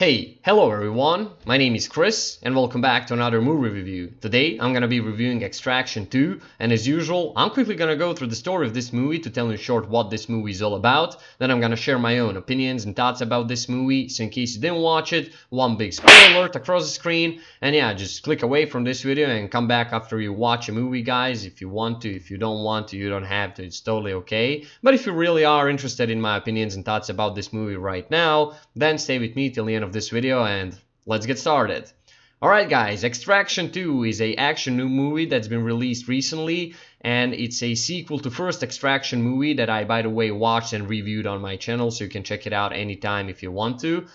Hello everyone, my name is Chris and welcome back to another movie review. Today I'm gonna be reviewing Extraction 2 and as usual I'm quickly gonna go through the story of this movie to tell you in short what this movie is all about. Then I'm gonna share my own opinions and thoughts about this movie, so in case you didn't watch it, one big spoiler alert across the screen. And yeah, just click away from this video and come back after you watch a movie, guys, if you want to. If you don't want to, you don't have to, it's totally okay. But if you really are interested in my opinions and thoughts about this movie right now, then stay with me till the end of this video and let's get started. Alright guys, Extraction 2 is a action new movie that's been released recently, and it's a sequel to first Extraction movie that I, by the way, watched and reviewed on my channel, so you can check it out anytime if you want to.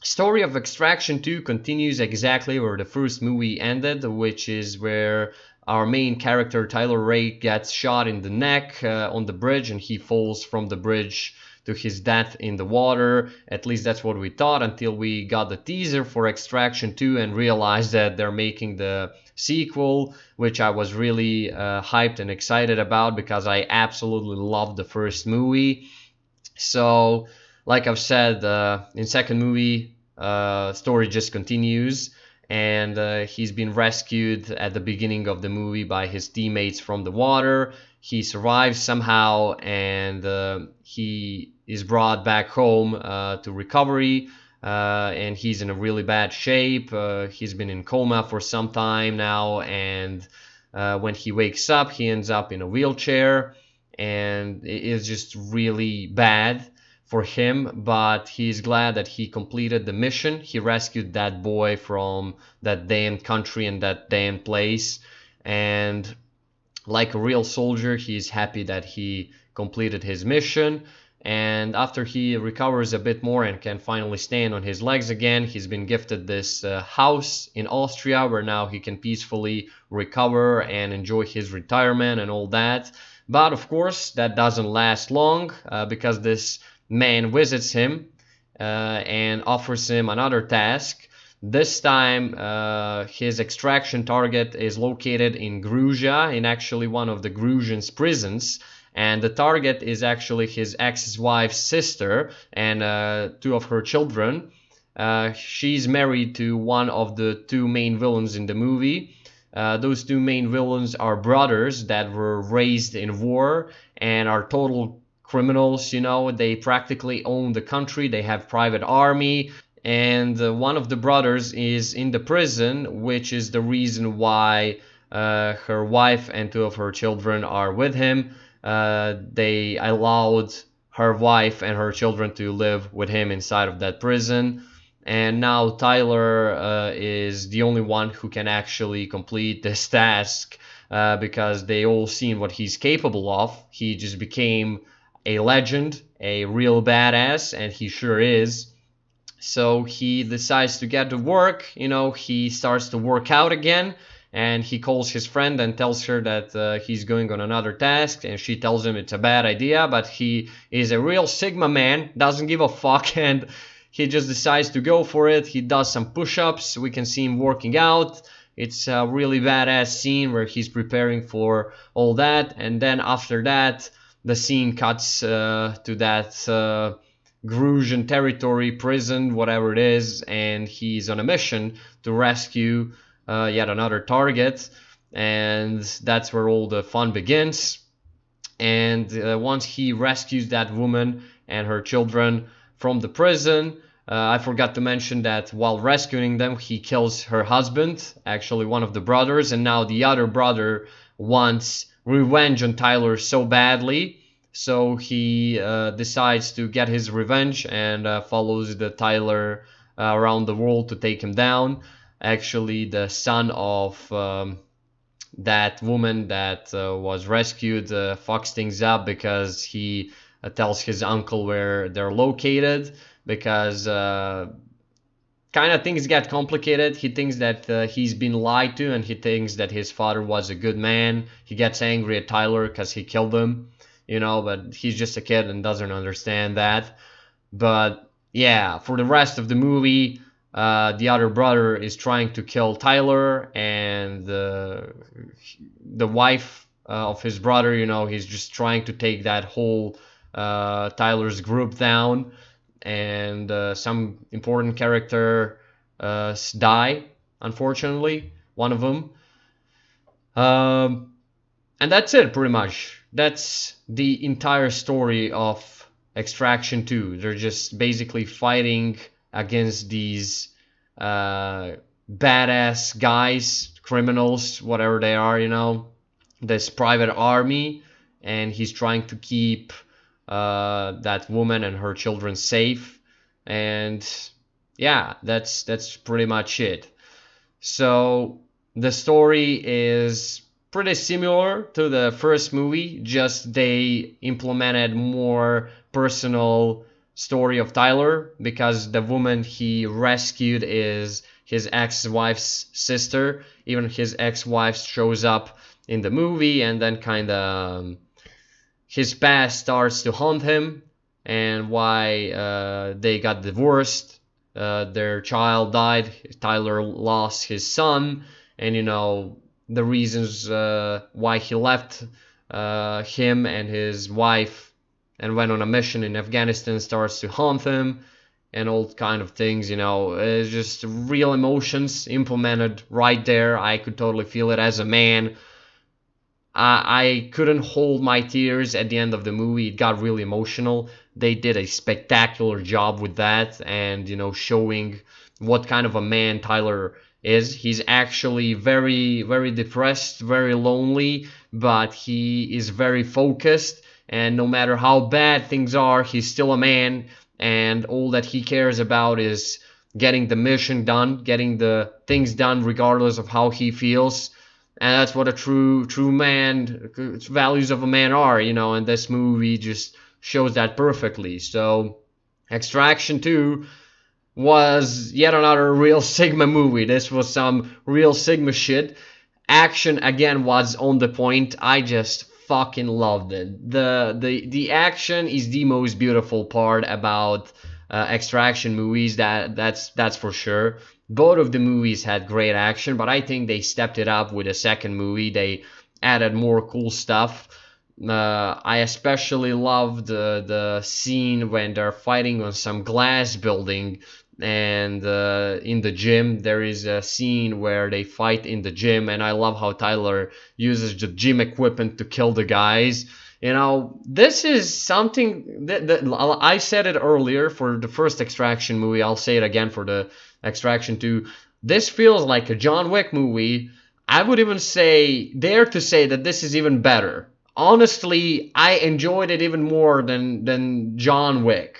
Story of Extraction 2 continues exactly where the first movie ended, which is where our main character Tyler Rake gets shot in the neck on the bridge, and he falls from the bridge to his death in the water. At least that's what we thought until we got the teaser for Extraction 2 and realized that they're making the sequel, which I was really hyped and excited about because I absolutely loved the first movie. So, like I've said, in second movie, story just continues, and he's been rescued at the beginning of the movie by his teammates from the water. He survives somehow, and he is brought back home to recovery, and he's in a really bad shape. He's been in coma for some time now, and when he wakes up, he ends up in a wheelchair, and it is just really bad for him, but he's glad that he completed the mission. He rescued that boy from that damned country and that damned place, and like a real soldier, he's happy that he completed his mission. And after he recovers a bit more and can finally stand on his legs again, he's been gifted this house in Austria where now he can peacefully recover and enjoy his retirement and all that. But of course, that doesn't last long because this man visits him and offers him another task. This time, his extraction target is located in Georgia, in actually one of the Georgian's prisons, and the target is actually his ex-wife's sister and two of her children. She's married to one of the two main villains in the movie. Those two main villains are brothers that were raised in war and are total criminals. They practically own the country. They have private army, and one of the brothers is in the prison, which is the reason why her wife and two of her children are with him. They allowed her wife and her children to live with him inside of that prison, and now Tyler is the only one who can actually complete this task because they all seen what he's capable of. He just became a legend, a real badass, and he sure is. So he decides to get to work. He starts to work out again, and he calls his friend and tells her that he's going on another task, and she tells him it's a bad idea, but he is a real Sigma man, doesn't give a fuck, and he just decides to go for it. He does some push-ups. We can see him working out. It's a really badass scene where he's preparing for all that, and then after that, the scene cuts to that Georgian territory, prison, whatever it is, and he's on a mission to rescue yet another target, and that's where all the fun begins. And once he rescues that woman and her children from the prison, I forgot to mention that while rescuing them, he kills her husband, actually one of the brothers, and now the other brother wants revenge on Tyler so badly. So he decides to get his revenge and follows the Tyler around the world to take him down. Actually, the son of that woman that was rescued fucks things up because he tells his uncle where they're located, because kind of things get complicated. He thinks that he's been lied to, and he thinks that his father was a good man. He gets angry at Tyler because he killed him. But he's just a kid and doesn't understand that. But yeah, for the rest of the movie, the other brother is trying to kill Tyler, and the wife of his brother, he's just trying to take that whole Tyler's group down. and some important character die, unfortunately, one of them. And that's it, pretty much. That's the entire story of Extraction 2. They're just basically fighting against these badass guys, criminals, whatever they are, this private army, and he's trying to keep that woman and her children safe. And yeah, that's pretty much it. So the story is pretty similar to the first movie, just they implemented more personal story of Tyler, because the woman he rescued is his ex-wife's sister. Even his ex-wife shows up in the movie, and then kind of his past starts to haunt him, and why they got divorced. Their child died. Tyler lost his son, and the reasons why he left him and his wife and went on a mission in Afghanistan starts to haunt him, and all kind of things. It's just real emotions implemented right there. I could totally feel it as a man. I couldn't hold my tears at the end of the movie. It got really emotional. They did a spectacular job with that, and showing what kind of a man Tyler is. He's actually very, very depressed, very lonely, but he is very focused, and no matter how bad things are, he's still a man, and all that he cares about is getting the mission done, getting the things done regardless of how he feels. And that's what a true man, values of a man are, and this movie just shows that perfectly. So Extraction 2 was yet another real Sigma movie. This was some real Sigma shit. Action again was on the point. I just fucking loved it. The action is the most beautiful part about Extraction movies. That's for sure. Both of the movies had great action, but I think they stepped it up with the second movie. They added more cool stuff. I especially loved the scene when they're fighting on some glass building, and in the gym there is a scene where they fight in the gym, and I love how Tyler uses the gym equipment to kill the guys. This is something that I said it earlier for the first Extraction movie. I'll say it again for the Extraction 2. This feels like a John Wick movie. I would even dare to say that this is even better. Honestly, I enjoyed it even more than John Wick.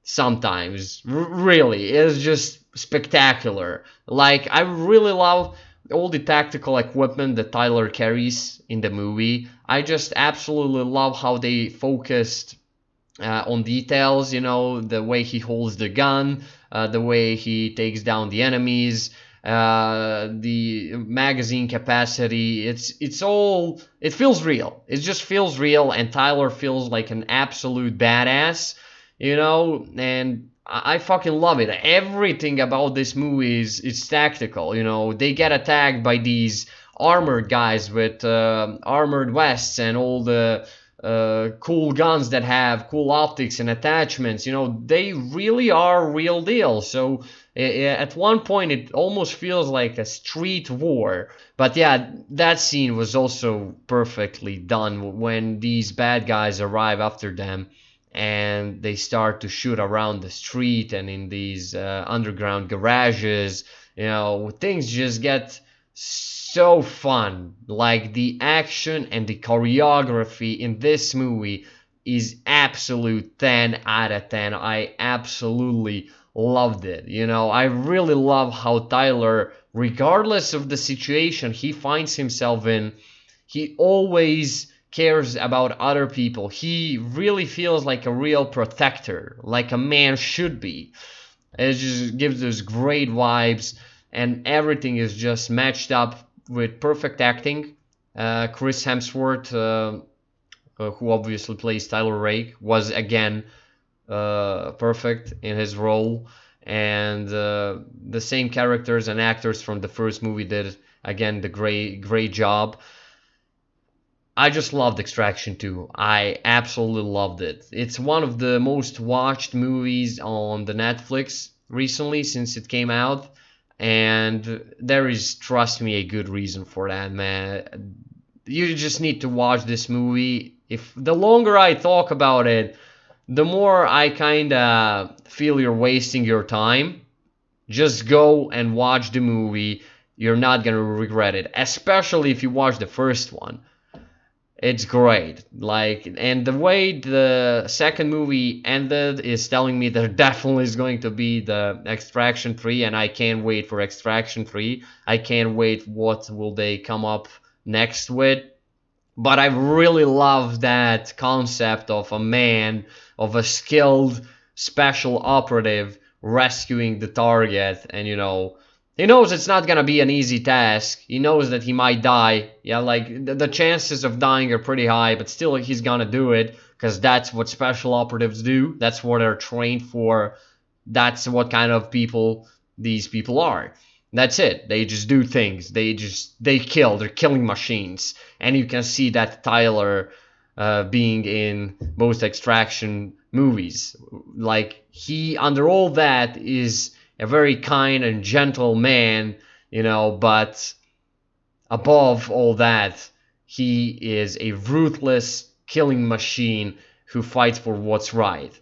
Sometimes, really, it's just spectacular. Like, I really love all the tactical equipment that Tyler carries in the movie. I just absolutely love how they focused on details, the way he holds the gun, the way he takes down the enemies, the magazine capacity. It feels real. It just feels real, and Tyler feels like an absolute badass, and I fucking love it. Everything about this movie is tactical. They get attacked by these armored guys with armored vests and all the cool guns that have cool optics and attachments. They really are real deal. So at one point it almost feels like a street war. But yeah, that scene was also perfectly done when these bad guys arrive after them, and they start to shoot around the street and in these underground garages. Things just get so fun. Like, the action and the choreography in this movie is absolute 10 out of 10. I absolutely loved it. I really love how Tyler, regardless of the situation he finds himself in, he always cares about other people. He really feels like a real protector, like a man should be. It just gives us great vibes, and everything is just matched up with perfect acting. Chris Hemsworth, who obviously plays Tyler Rake, was again perfect in his role, and the same characters and actors from the first movie did again the great job. I just loved Extraction 2. I absolutely loved it. It's one of the most watched movies on the Netflix recently since it came out. And there is, trust me, a good reason for that, man. You just need to watch this movie. If the longer I talk about it, the more I kind of feel you're wasting your time. Just go and watch the movie. You're not going to regret it, especially if you watch the first one. It's great. Like, and the way the second movie ended is telling me there definitely is going to be the Extraction 3, and I can't wait for Extraction 3. I can't wait what will they come up next with. But I really love that concept of a man, of a skilled special operative rescuing the target, and he knows it's not gonna be an easy task. He knows that he might die. Yeah, like the chances of dying are pretty high, but still he's gonna do it because that's what special operatives do. That's what they're trained for. That's what kind of people these people are. That's it. They just do things. They kill. They're killing machines, and you can see that Tyler being in most Extraction movies. Like he, under all that, is a very kind and gentle man, but above all that, he is a ruthless killing machine who fights for what's right.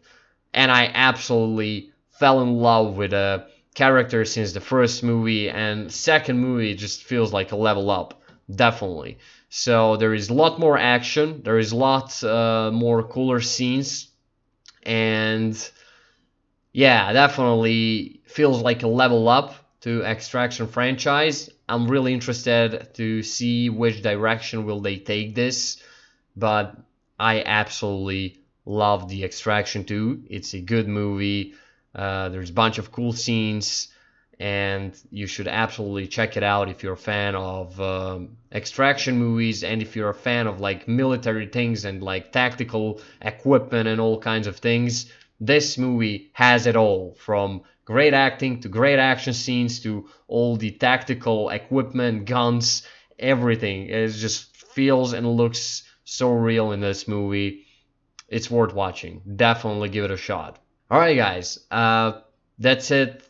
And I absolutely fell in love with a character since the first movie, and second movie just feels like a level up, definitely. So there is a lot more action, there is a lot more cooler scenes, and yeah, definitely feels like a level up to Extraction franchise. I'm really interested to see which direction will they take this, but I absolutely love the Extraction 2. It's a good movie. There's a bunch of cool scenes, and you should absolutely check it out if you're a fan of Extraction movies, and if you're a fan of like military things and like tactical equipment and all kinds of things. This movie has it all, from great acting to great action scenes to all the tactical equipment, guns, everything. It just feels and looks so real in this movie. It's worth watching. Definitely give it a shot. Alright, guys, that's it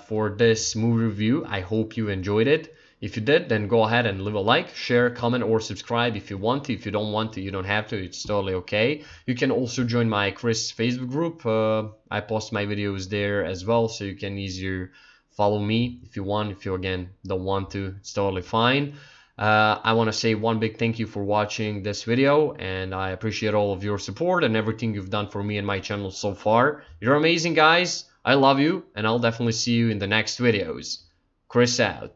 for this movie review. I hope you enjoyed it. If you did, then go ahead and leave a like, share, comment, or subscribe if you want to. If you don't want to, you don't have to. It's totally okay. You can also join my Chris Facebook group. I post my videos there as well, so you can easier follow me if you want. If you, again, don't want to, it's totally fine. I want to say one big thank you for watching this video, and I appreciate all of your support and everything you've done for me and my channel so far. You're amazing, guys. I love you, and I'll definitely see you in the next videos. Chris out.